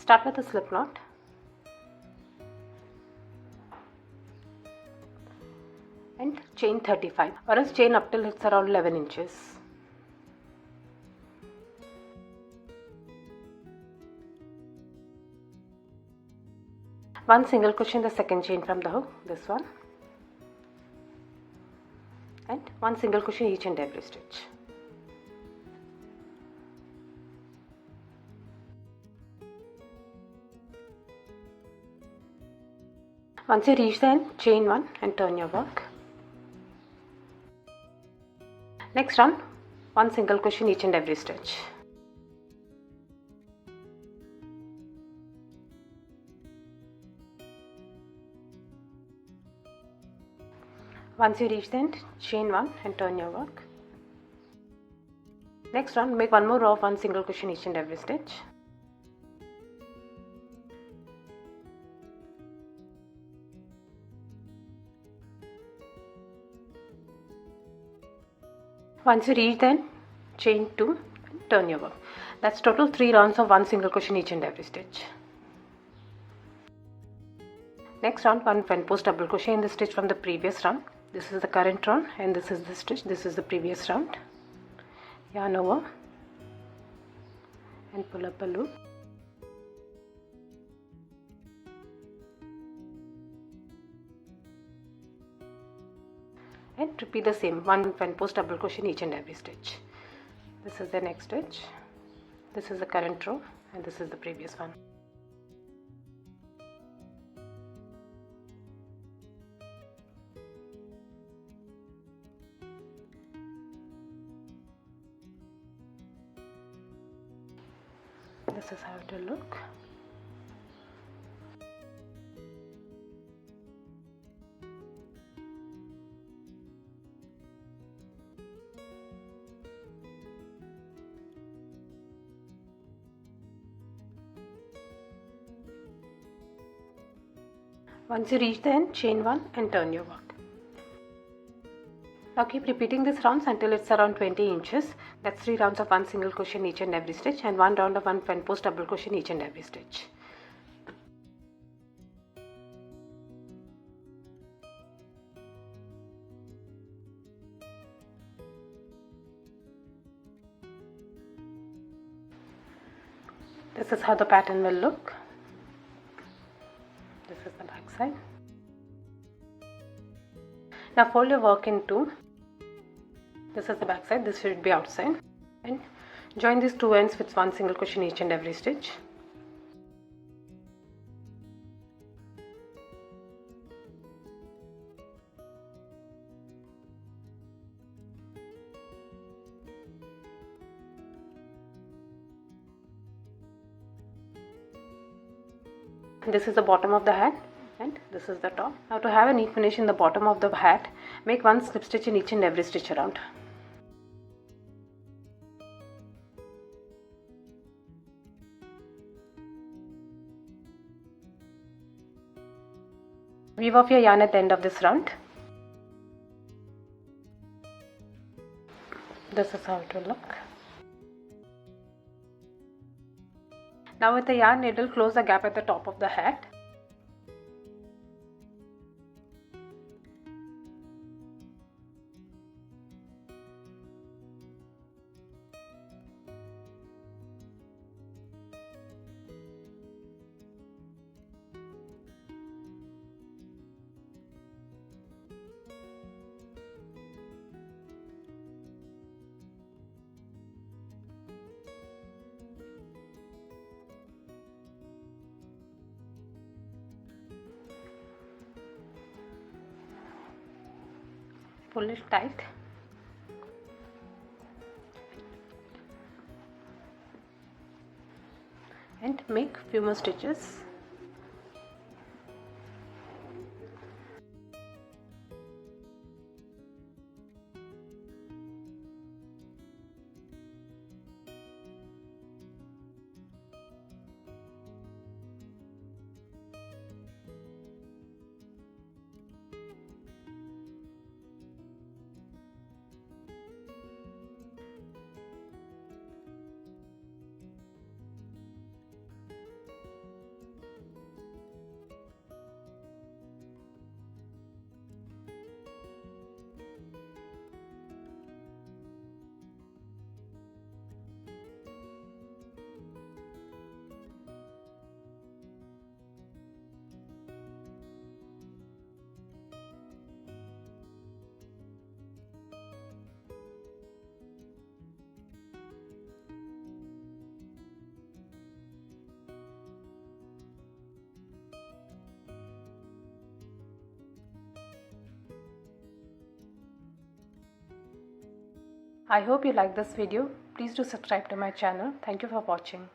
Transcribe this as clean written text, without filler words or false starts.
Start with a slip knot and chain 35, or else chain up till it's around 11 inches. One single crochet in the second chain from the hook, this one, and one single crochet each and every stitch. Once you reach the end, chain 1 and turn your work. Next run one single crochet in each and every stitch. Once you reach the end, chain 1 and turn your work. Next run, make one more row of one single crochet in each and every stitch. Once you reach the end, chain 2 and turn your work. That's total 3 rounds of one single crochet in each and every stitch. Next round, one front post double crochet in the stitch from the previous round. This is the current round and this is the stitch. This is the previous round. Yarn over and pull up a loop. And repeat the same, one front post double crochet in each and every stitch. This is the next stitch. This is the current row and this is the previous one. This is how it will look. Once you reach the end, chain 1 and turn your work. Now keep repeating these rounds until it's around 20 inches. That's 3 rounds of one single crochet in each and every stitch and 1 round of one front post double crochet in each and every stitch. This is how the pattern will look. This is the back side. Now fold your work in two. This is the back side, this should be outside, and join these two ends with one single crochet in each and every stitch. This is the bottom of the hat and this is the top. Now to have a neat finish in the bottom of the hat, make one slip stitch in each and every stitch around. Weave off your yarn at the end of this round. This is how it will look. Now with the yarn needle, close the gap at the top of the hat. Pull it tight. And make few more stitches. I hope you like this video. Please do subscribe to my channel. Thank you for watching.